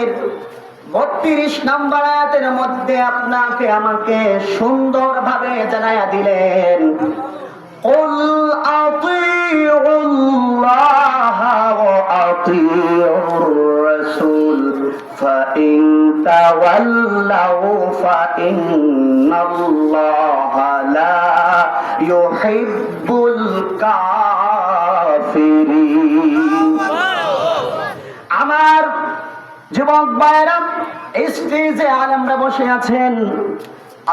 কারিমের 32 নম্বর আয়াতের মধ্যে আপনাকে আমাকে সুন্দরভাবে জানায়া দিলেন, কুল আতিউল্লাহা ওয়া আতিউর রাসূল ফাইন তাওয়াল্লাউ ফাইন্নাল্লাহা লা ইউহিব্বুল কাফিরিন। আমার যুবক ভাইরা, স্টেজে আলেমরা বসে আছেন,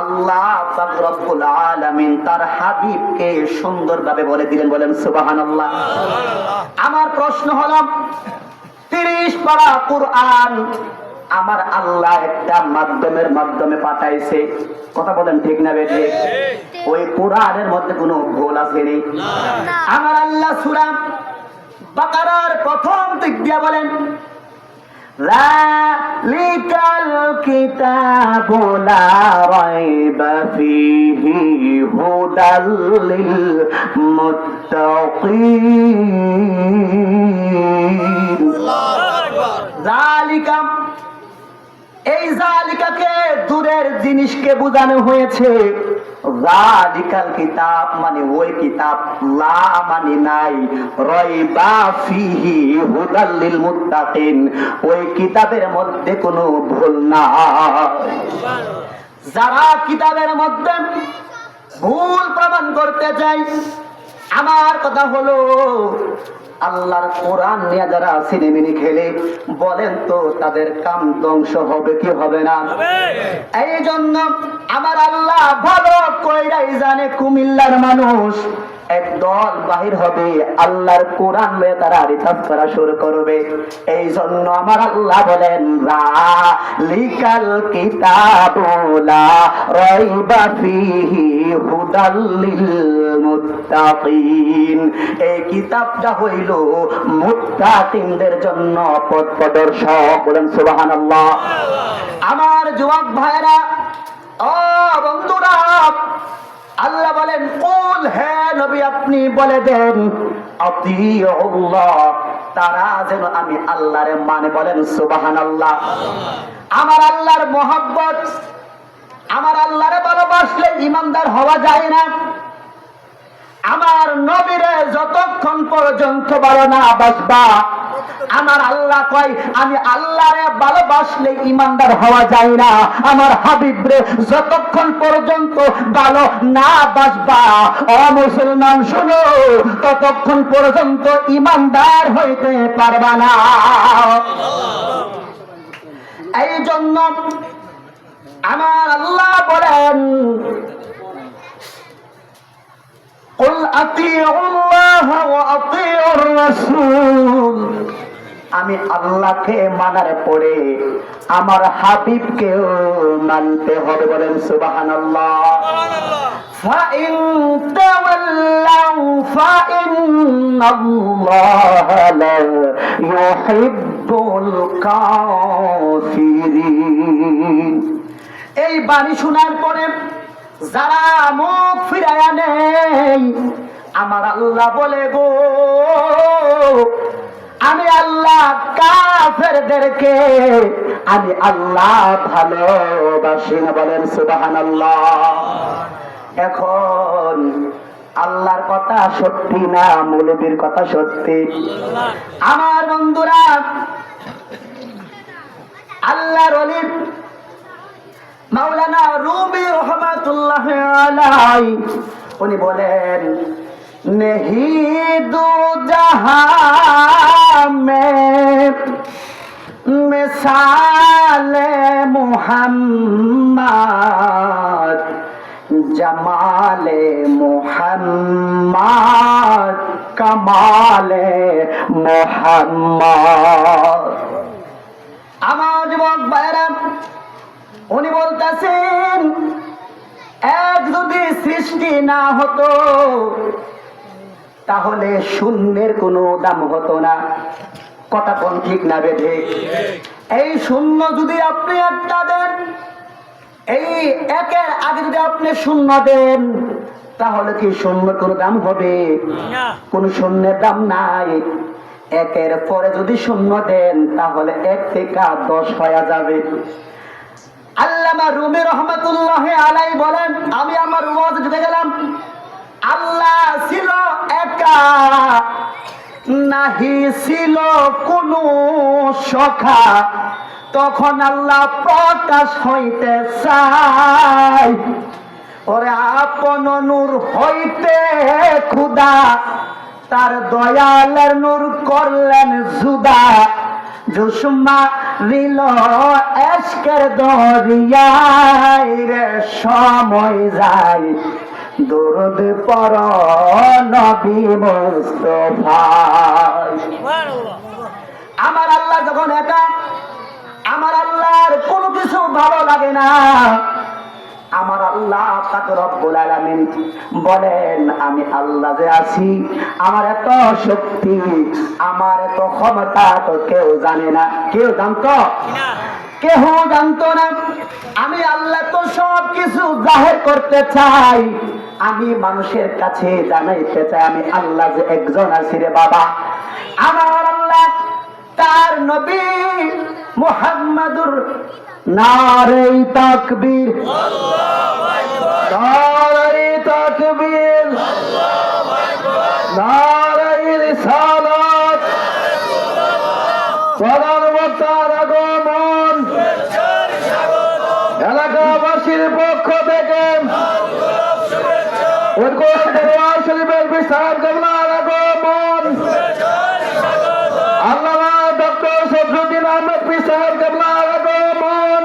আল্লাহ পাক রব্বুল আলামিন তার হাবিবকে সুন্দরভাবে বলে দিলেন, বলেন সুবহানাল্লাহ। আমার প্রশ্ন হলো, 30 পারা কুরআন আমার আল্লাহ একটা মাধ্যমে পাঠাইছে, কথা বলেন ঠিক না বেঠিক? ওই কুরআনের মধ্যে কোনো ভুল আছে নি? আমার আল্লাহ সূরা বাকারার প্রথম দিক দিয়া বলেন, যালিকাল কিতাবু লা রাইবা ফীহি হুদাল লিল মুত্তাকিন। যালিকা, এই যালিকাকে দূরের জিনিসকে বোঝানো হয়েছে। যালিকাল কিতাব মানে ওই কিতাব, লা মানে নাই, রাইবা ফীহি হুদাল লিল মুত্তাকিন, ওই কিতাবের মধ্যে কোনো ভুল নাই। যারা কিতাবের মধ্যে ভুল প্রমাণ করতে চায়, আমার কথা হলো আল্লাহর কোরআন নিয়ে যারা সিনেমিনি খেলে, বলেন তো তাদের কাম ধ্বংস হবে কি হবে না? এই জন্য আমার আল্লাহ ভালো কইরাই জানে কুমিল্লার মানুষ একদল বাহির হবে, আল্লাহর কোরআন নিয়ে তারা রিসার্চ করা শুরু করবে। এই জন্য আমার আল্লাহ বলেন, যালিকাল কিতাবু লা রাইবা ফীহি হুদাল লিল মুত্তাকিন, এই কিতাবটা হইল মুত্তাকিনদের জন্য পথ প্রদর্শক, বলেন সুবহানাল্লাহ। আমার যুবক ভাইরা, ও বন্ধুরা, আল্লাহ বলেন, কুল, হে নবী আপনি বলে দেন, আতিউল্লাহ, তারা যেন আমি আল্লাহরে মানে, বলেন সুবহানাল্লাহ। আমার আল্লাহর মহব্বত, আমার আল্লাহরে ভালোবাসলে ঈমানদার হওয়া যায় না। আমার নবীরে যতক্ষণ পর্যন্ত ভালো না বাসবা, আমার আল্লাহ কয় আমি আল্লাহরে ভালোবাসলে ঈমানদার হওয়া যায় না। আমার হাবিবরে যতক্ষণ পর্যন্ত ভালো না বাসবা, ও মুসলমান শুনো, ততক্ষণ পর্যন্ত ঈমানদার হইতে পারবা না। এই জন্য আমার আল্লাহ বলেন, কুল আতিউল্লাহ ওয়া আতিউর রাসূল, আমি আল্লাহকে মানার পরে আমার হাবিবকেও মানতে হবে, বলেন সুবহানাল্লাহ। ফাইন তাওয়াল্লাউ ফাইন্নাল্লাহা লা ইউহিব্বুল কাফিরিন। এই বাণী শোনার পরে যারা মুখ ফিরায়া নেই, আমার আল্লাহ বলে, গো আমি আল্লাহ কাফেরদেরকে আমি আল্লাহ ভালোবাসি না, বলেন সুবহানাল্লাহ। এখন আল্লাহর কথা সত্যি না মৌলবীর কথা সত্যি? আমার বন্ধুরা, আল্লাহর ওলি মাওলানা রুমি রহমাতুল্লাহ আলাইহি উনি বলেন, নেহি দু জাহান মে মিসালে মুহাম্মদ, জামালে মুহাম্মদ, কামালে মুহাম্মদ। আমার যুবক ভাইরা, উনি বলতেছেন, এক যদি সৃষ্টি না হতো তাহলে শূন্যের কোনো দাম হতো না, কথা কোন ঠিক না বেঠে? এই শূন্য যদি আপনি একটা দেন, এই একের আগে যদি আপনি শূন্য দেন, তাহলে কি শূন্য কোনো দাম হবে? কোন শূন্যের দাম নাই। একের পরে যদি শূন্য দেন তাহলে 1 থেকে 10 হয়ে যাবে। আল্লামা রুমি রহমাতুল্লাহ আলাইহি বলেন, আমি আমার ওয়াজ ঢুকে গেলাম, আল্লাহ ছিল একা, নাহি ছিল কোনো সখা, তখন আল্লাহ প্রকাশ হইতে চায়, ওরে আপন নূর হইতে খুদা তার দয়ালের নূর করলেন জুদা, জুসমা রিল এশকের দরিয়ায় রে সময় যায়, দরুদ পড় নবী মুস্তাফা। আমার আল্লাহ যখন একা, আমার আল্লাহর কোনো কিছু ভালো লাগে না। আমার আল্লাহ পাক রব্বুল আলামিন বলেন, আমি আল্লাহ যে আছি, আমার এত শক্তি, আমার এত ক্ষমতা তো কেউ জানে না। কেউ জানতো? কেউ জানতো না। আমি আল্লাহ তো সব কিছু জাহির করতে চাই, আমি মানুষের কাছে জানাইতে চাই আমি আল্লাহ যে একজন আছি রে বাবা। আমার আল্লাহ তার নবী মুহাম্মাদুর নারে তাকবীর, নারে তাকবীর, নারে রিসালাত, প্রধানমন্ত্রীর আগমন, এলাকাবাসীর পক্ষ থেকে দরবার শরীফের বিশাল কবলার আগমন, আল্লামা ডক্টর শফিউদ্দিন আহমেদ বিশাল কবলার আগমন,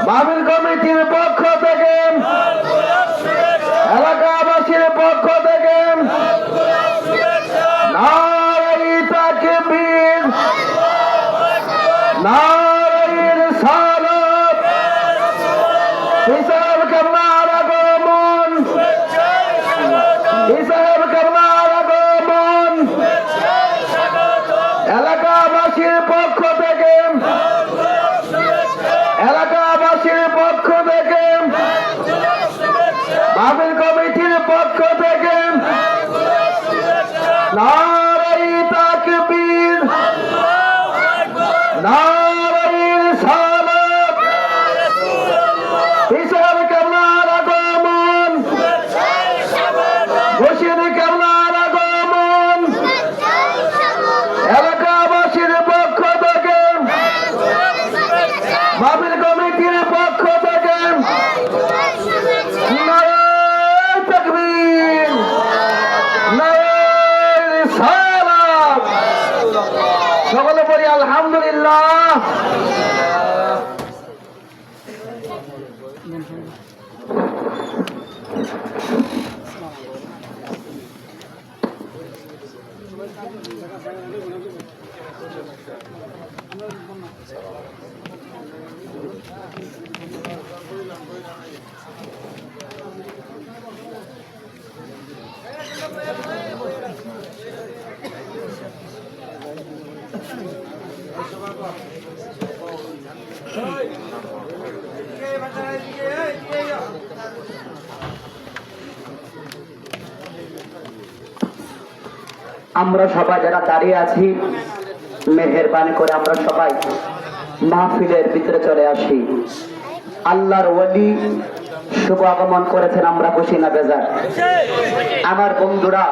মাহফিল কমিটির পক্ষ থেকে, এলাকাবাসীর পক্ষ থেকে নারে তাকবীর, নারে রিসালাত, বিশাল কবলার আগমন, বিশাল কবলার আগমন, এলাকাবাসীর পক্ষ থেকে, এলাকাবাসীর পক্ষ থেকে, মাহফিল কমিটির পক্ষ থেকে নারে তাকবীর, নারে রিসালাত, বিশাল কবলার আগমন, বশির কবলার আগমন, এলাকাবাসীর পক্ষ থেকে, মাহফিল কমিটির পক্ষ থেকে নারে তাকবীর, নারে রিসালাত। সকলে পড়ি আলহামদুলিল্লাহ। আমরা সবাই যারা দাঁড়িয়ে আছি, মেহেরবানি করে আমরা সবাই মাহফিলের ভিতরে চলে আসি। আল্লাহর ওলি শুভ আগমন করেছেন, আমরা খুশি না বেজার? আমার বন্ধুরা,